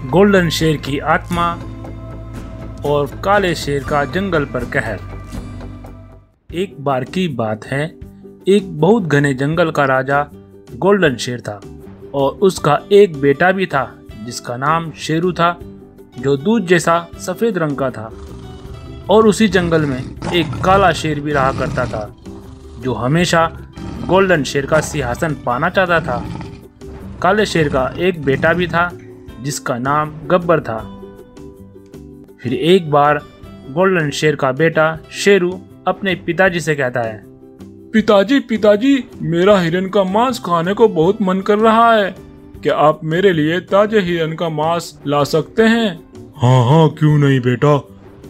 Golden शेर की आत्मा और काले शेर का जंगल पर कहर। एक बार की बात है, एक बहुत घने जंगल का राजा गोल्डन शेर था और उसका एक बेटा भी था जिसका नाम शेरू था, जो दूध जैसा सफेद रंग का था। और उसी जंगल में एक काला शेर भी रहा करता था जो हमेशा गोल्डन शेर का सिंहासन पाना चाहता था। काले शेर का एक बेटा भी था जिसका नाम गब्बर था। फिर एक बार गोल्डन शेर का बेटा शेरू अपने पिताजी से कहता है, पिताजी पिताजी, मेरा हिरन का मांस खाने को बहुत मन कर रहा है। क्या आप मेरे लिए ताजे हिरन का मांस ला सकते हैं? हाँ हाँ, क्यों नहीं बेटा,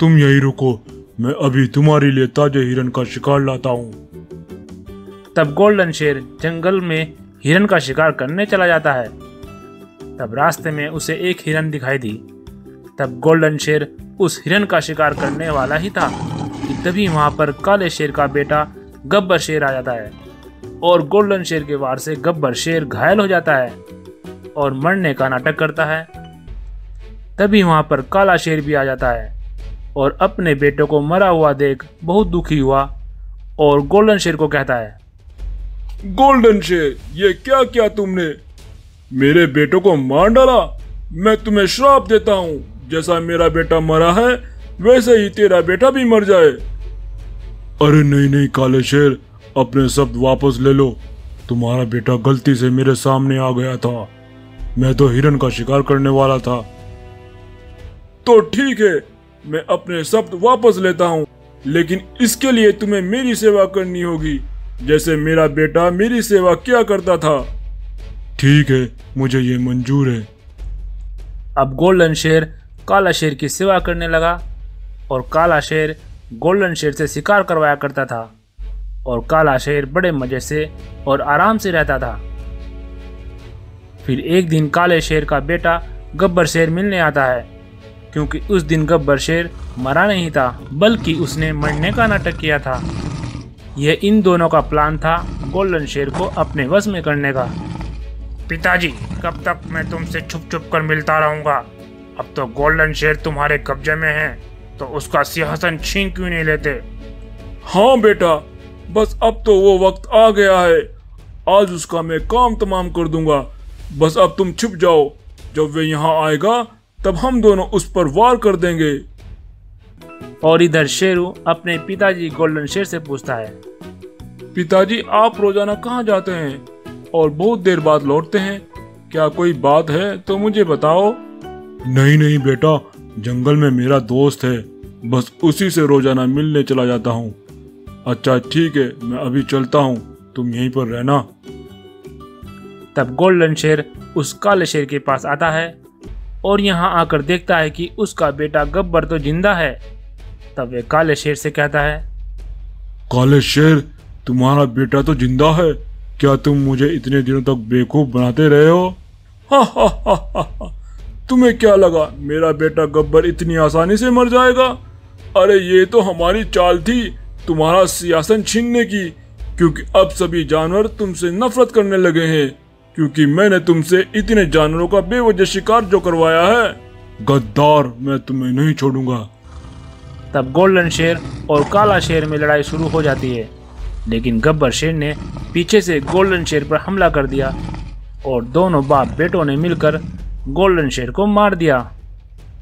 तुम यही रुको, मैं अभी तुम्हारे लिए ताजे हिरन का शिकार लाता हूँ। तब गोल्डन शेर जंगल में हिरन का शिकार करने चला जाता है। तब रास्ते में उसे एक हिरन दिखाई दी। तब गोल्डन शेर उस हिरन का शिकार करने वाला ही था कि तभी वहां पर काले शेर का बेटा गब्बर शेर आ जाता है और गोल्डन शेर के वार से गब्बर शेर घायल हो जाता है और मरने का नाटक करता है। तभी वहां पर काला शेर भी आ जाता है और अपने बेटे को मरा हुआ देख बहुत दुखी हुआ और गोल्डन शेर को कहता है, गोल्डन शेर, ये क्या किया तुमने? मेरे बेटों को मार डाला। मैं तुम्हें श्राप देता हूँ, जैसा मेरा बेटा मरा है वैसे ही तेरा बेटा भी मर जाए। अरे नहीं नहीं काले शेर, अपने शब्द वापस ले लो। तुम्हारा बेटा गलती से मेरे सामने आ गया था, मैं तो हिरन का शिकार करने वाला था। तो ठीक है, मैं अपने शब्द वापस लेता हूँ, लेकिन इसके लिए तुम्हें मेरी सेवा करनी होगी, जैसे मेरा बेटा मेरी सेवा किया करता था। ठीक है, मुझे ये मंजूर है। अब गोल्डन शेर काला शेर की सेवा करने लगा और काला शेर गोल्डन शेर से शिकार करवाया करता था और काला शेर बड़े मजे से और आराम से रहता था। फिर एक दिन काले शेर का बेटा गब्बर शेर मिलने आता है, क्योंकि उस दिन गब्बर शेर मरा नहीं था बल्कि उसने मरने का नाटक किया था। यह इन दोनों का प्लान था गोल्डन शेर को अपने वश में करने का। पिताजी, कब तक मैं तुमसे छुप छुप कर मिलता रहूंगा? अब तो गोल्डन शेर तुम्हारे कब्जे में है, तो उसका सिंहासन छीन क्यों नहीं लेते? हाँ बेटा, बस अब तो वो वक्त आ गया है, आज उसका मैं काम तमाम कर दूंगा। बस अब तुम छुप जाओ, जब वे यहाँ आएगा तब हम दोनों उस पर वार कर देंगे। और इधर शेरू अपने पिताजी गोल्डन शेर से पूछता है, पिताजी, आप रोजाना कहाँ जाते हैं और बहुत देर बाद लौटते हैं? क्या कोई बात है तो मुझे बताओ। नहीं नहीं बेटा, जंगल में मेरा दोस्त है, बस उसी से रोजाना मिलने चला जाता हूँ। अच्छा ठीक है, मैं अभी चलता हूँ, तुम यहीं पर रहना। तब गोल्डन शेर उस काले शेर के पास आता है और यहाँ आकर देखता है कि उसका बेटा गब्बर तो जिंदा है। तब वे काले शेर से कहता है, काले शेर, तुम्हारा बेटा तो जिंदा है, क्या तुम मुझे इतने दिनों तक बेवकूफ बनाते रहे हो? हा हा हा हा हा, तुम्हें क्या लगा मेरा बेटा गब्बर इतनी आसानी से मर जाएगा? अरे ये तो हमारी चाल थी तुम्हारा सिंहासन छीनने की, क्योंकि अब सभी जानवर तुमसे नफरत करने लगे हैं, क्योंकि मैंने तुमसे इतने जानवरों का बेवजह शिकार जो करवाया है। गद्दार, मैं तुम्हें नहीं छोड़ूंगा। तब गोल्डन शेर और काला शेर में लड़ाई शुरू हो जाती है, लेकिन गब्बर शेर ने पीछे से गोल्डन शेर पर हमला कर दिया और दोनों बाप बेटों ने मिलकर गोल्डन शेर को मार दिया।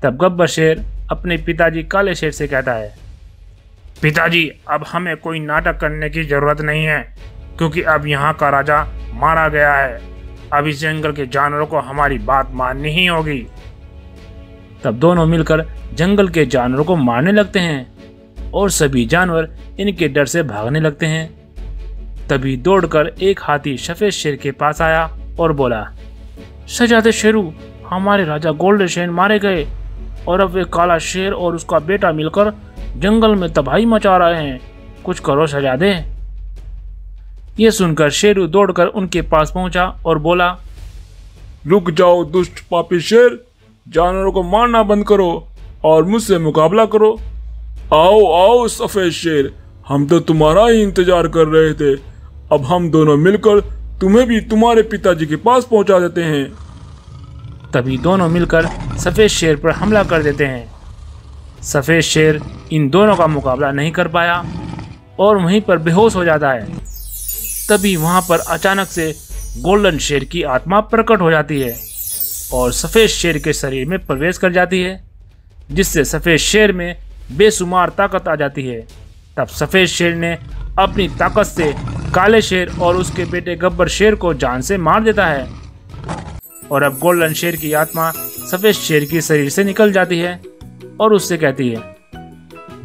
तब गब्बर शेर अपने पिताजी काले शेर से कहता है, पिताजी, अब हमें कोई नाटक करने की जरूरत नहीं है, क्योंकि अब यहाँ का राजा मारा गया है। अब इस जंगल के जानवरों को हमारी बात माननी ही होगी। तब दोनों मिलकर जंगल के जानवरों को मारने लगते हैं और सभी जानवर इनके डर से भागने लगते हैं। तभी दौड़कर एक हाथी सफेद शेर के पास आया और बोला, शहजादे शेरू, हमारे राजा गोल्डन शेर मारे गए और अब वे काला शेर और उसका बेटा मिलकर जंगल में तबाही मचा रहे हैं, कुछ करो शहजादे। ये सुनकर शेरू दौड़कर उनके पास पहुंचा और बोला, रुक जाओ दुष्ट पापी शेर, जानवरों को मारना बंद करो और मुझसे मुकाबला करो। आओ आओ सफेद शेर, हम तो तुम्हारा ही इंतजार कर रहे थे। अब हम दोनों मिलकर तुम्हें भी तुम्हारे पिताजी के पास पहुंचा देते हैं। तभी दोनों मिलकर सफ़ेद शेर पर हमला कर देते हैं। सफ़ेद शेर इन दोनों का मुकाबला नहीं कर पाया और वहीं पर बेहोश हो जाता है। तभी वहां पर अचानक से गोल्डन शेर की आत्मा प्रकट हो जाती है और सफ़ेद शेर के शरीर में प्रवेश कर जाती है, जिससे सफ़ेद शेर में बेशुमार ताकत आ जाती है। तब सफ़ेद शेर ने अपनी ताकत से काले शेर और उसके बेटे गब्बर शेर को जान से मार देता है और अब गोल्डन शेर की आत्मा सफ़ेद शेर के शरीर से निकल जाती है और उससे कहती है,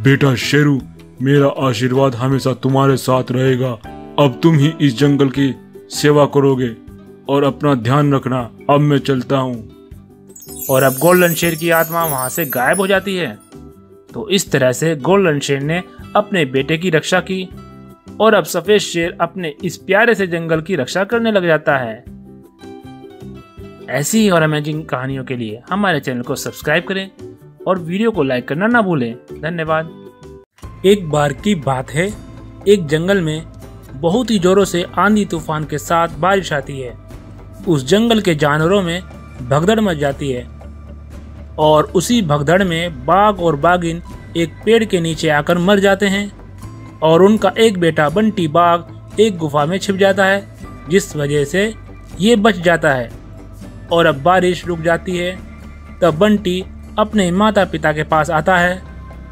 बेटा शेरू, मेरा आशीर्वाद हमेशा तुम्हारे साथ रहेगा। अब तुम ही इस जंगल की सेवा करोगे और अपना ध्यान रखना। अब मैं चलता हूँ। और अब गोल्डन शेर की आत्मा वहां से गायब हो जाती है। तो इस तरह से गोल्डन शेर ने अपने बेटे की रक्षा की और अब सफ़ेद शेर अपने इस प्यारे से जंगल की रक्षा करने लग जाता है। ऐसी ही और अमेजिंग कहानियों के लिए हमारे चैनल को सब्सक्राइब करें और वीडियो को लाइक करना ना भूलें। धन्यवाद। एक बार की बात है, एक जंगल में बहुत ही जोरों से आंधी तूफान के साथ बारिश आती है। उस जंगल के जानवरों में भगदड़ मच जाती है और उसी भगदड़ में बाघ और बाघिन एक पेड़ के नीचे आकर मर जाते हैं और उनका एक बेटा बंटी बाघ एक गुफा में छिप जाता है, जिस वजह से ये बच जाता है। और अब बारिश रुक जाती है। तब बंटी अपने माता पिता के पास आता है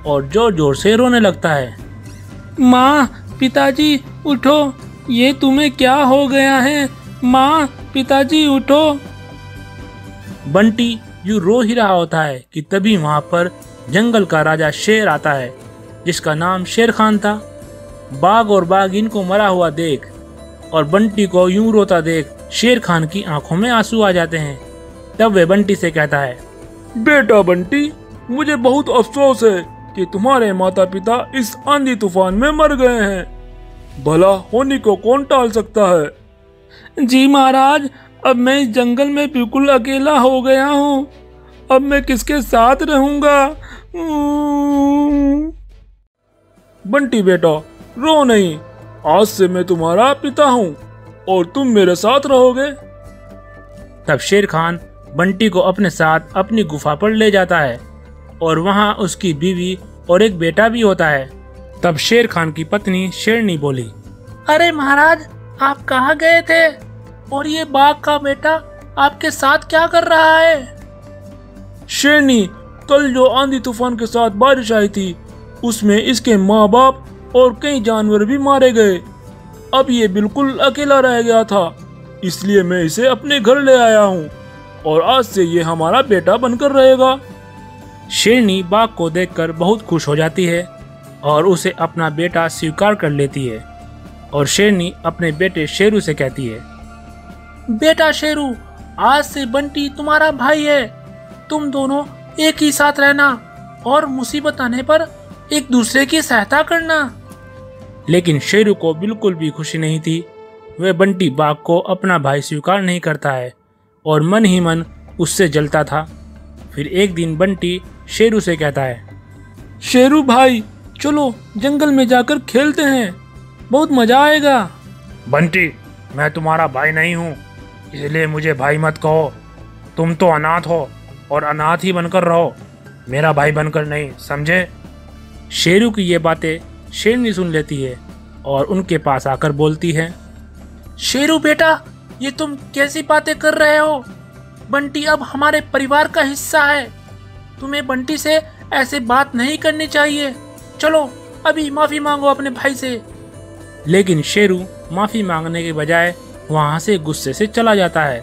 और जोर जोर से रोने लगता है। माँ, पिताजी उठो, ये तुम्हें क्या हो गया है? माँ, पिताजी उठो। बंटी यूं रो ही रहा होता है कि तभी वहां पर जंगल का राजा शेर आता है, जिसका नाम शेर खान था। बाघ और बाघिन को मरा हुआ देख और बंटी को यूं रोता देख शेर खान की आंखों में आंसू आ जाते हैं। तब वे बंटी से कहता है, बेटा बंटी, मुझे बहुत अफसोस है कि तुम्हारे माता पिता इस आंधी तूफान में मर गए हैं। भला होने को कौन टाल सकता है? जी महाराज, अब मैं इस जंगल में बिल्कुल अकेला हो गया हूँ। अब मैं किसके साथ रहूंगा? बंटी बेटा, रो नहीं। आज से मैं तुम्हारा पिता हूँ और तुम मेरे साथ रहोगे। तब शेर खान बंटी को अपने साथ अपनी गुफा पर ले जाता है और वहाँ उसकी बीवी और एक बेटा भी होता है। तब शेर खान की पत्नी शेरनी बोली, अरे महाराज, आप कहाँ गए थे और ये बाघ का बेटा आपके साथ क्या कर रहा है? शेरनी, कल जो आंधी तूफान के साथ बारिश आई थी, उसमें इसके माँ बाप और कई जानवर भी मारे गए। अब ये बिल्कुल अकेला रह गया था, इसलिए मैं इसे अपने घर ले आया हूँ और आज से ये हमारा बेटा बनकर रहेगा। शेरनी बाघ को देखकर बहुत खुश हो जाती है और उसे अपना बेटा स्वीकार कर लेती है और शेरनी अपने बेटे शेरू से कहती है, बेटा शेरू, आज से बंटी तुम्हारा भाई है। तुम दोनों एक ही साथ रहना और मुसीबत आने पर एक दूसरे की सहायता करना। लेकिन शेरू को बिल्कुल भी खुशी नहीं थी। वह बंटी बाघ को अपना भाई स्वीकार नहीं करता है और मन ही मन उससे जलता था। फिर एक दिन बंटी शेरू से कहता है, शेरू भाई, चलो जंगल में जाकर खेलते हैं, बहुत मजा आएगा। बंटी, मैं तुम्हारा भाई नहीं हूँ, इसलिए मुझे भाई मत कहो। तुम तो अनाथ हो और अनाथ ही बनकर रहो, मेरा भाई बनकर नहीं, समझे? शेरू की ये बातें शेरनी सुन लेती है और उनके पास आकर बोलती है, शेरू बेटा, ये तुम कैसी बातें कर रहे हो? बंटी अब हमारे परिवार का हिस्सा है। तुम्हें बंटी से ऐसे बात नहीं करनी चाहिए। चलो अभी माफी मांगो अपने भाई से। लेकिन शेरू माफी मांगने के बजाय वहां से गुस्से से चला जाता है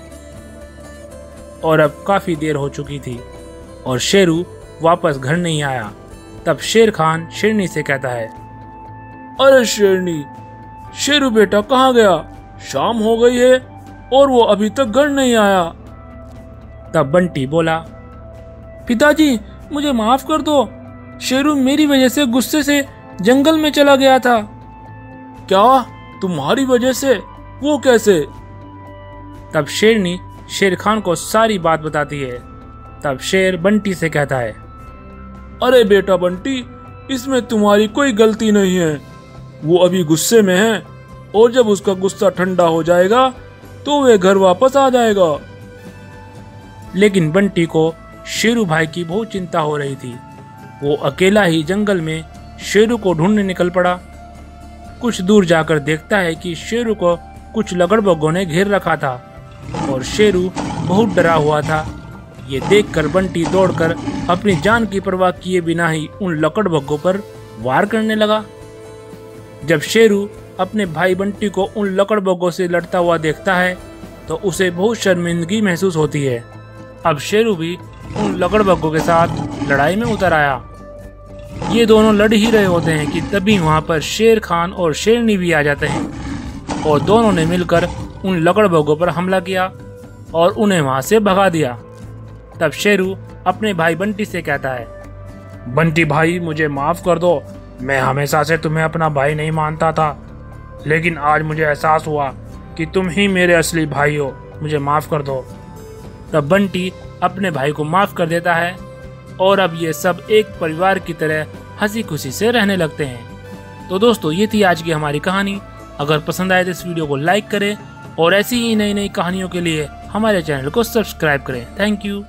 और अब काफी देर हो चुकी थी और शेरू वापस घर नहीं आया। तब शेर खान शेरनी से कहता है, अरे शेरनी, शेरू बेटा कहाँ गया? शाम हो गई है और वो अभी तक घर नहीं आया। तब बंटी बोला, पिताजी, मुझे माफ कर दो। शेरू मेरी वजह से गुस्से से जंगल में चला गया था। क्या? तुम्हारी वजह से? वो कैसे? तब शेरनी शेर खान को सारी बात बताती है। तब शेर बंटी से कहता है, अरे बेटा बंटी, इसमें तुम्हारी कोई गलती नहीं है। वो अभी गुस्से में है और जब उसका गुस्सा ठंडा हो जाएगा तो वे घर वापस आ जाएगा। लेकिन बंटी को शेरू भाई की बहुत चिंता हो रही थी। वो अकेला ही जंगल में शेरू को ढूंढने निकल पड़ा। कुछ दूर जाकर देखता है कि शेरू को कुछ लकड़बग्घों ने घेर रखा था और शेरू बहुत डरा हुआ था। ये देखकर बंटी दौड़कर अपनी जान की परवाह किए बिना ही उन लकड़बग्घों पर वार करने लगा। जब शेरू अपने भाई बंटी को उन लकड़बग्घों से लड़ता हुआ देखता है तो उसे बहुत शर्मिंदगी महसूस होती है। अब शेरू भी उन लकड़बग्घों के साथ लड़ाई में उतर आया। ये दोनों लड़ ही रहे होते हैं कि तभी वहाँ पर शेर खान और शेरनी भी आ जाते हैं और दोनों ने मिलकर उन लकड़बग्घों पर हमला किया और उन्हें वहाँ से भगा दिया। तब शेरू अपने भाई बंटी से कहता है, बंटी भाई मुझे माफ कर दो, मैं हमेशा से तुम्हें अपना भाई नहीं मानता था, लेकिन आज मुझे एहसास हुआ कि तुम ही मेरे असली भाई हो, मुझे माफ कर दो। तब बंटी अपने भाई को माफ कर देता है और अब ये सब एक परिवार की तरह हंसी खुशी से रहने लगते हैं। तो दोस्तों ये थी आज की हमारी कहानी। अगर पसंद आए तो इस वीडियो को लाइक करें और ऐसी ही नई नई कहानियों के लिए हमारे चैनल को सब्सक्राइब करें। Thank you.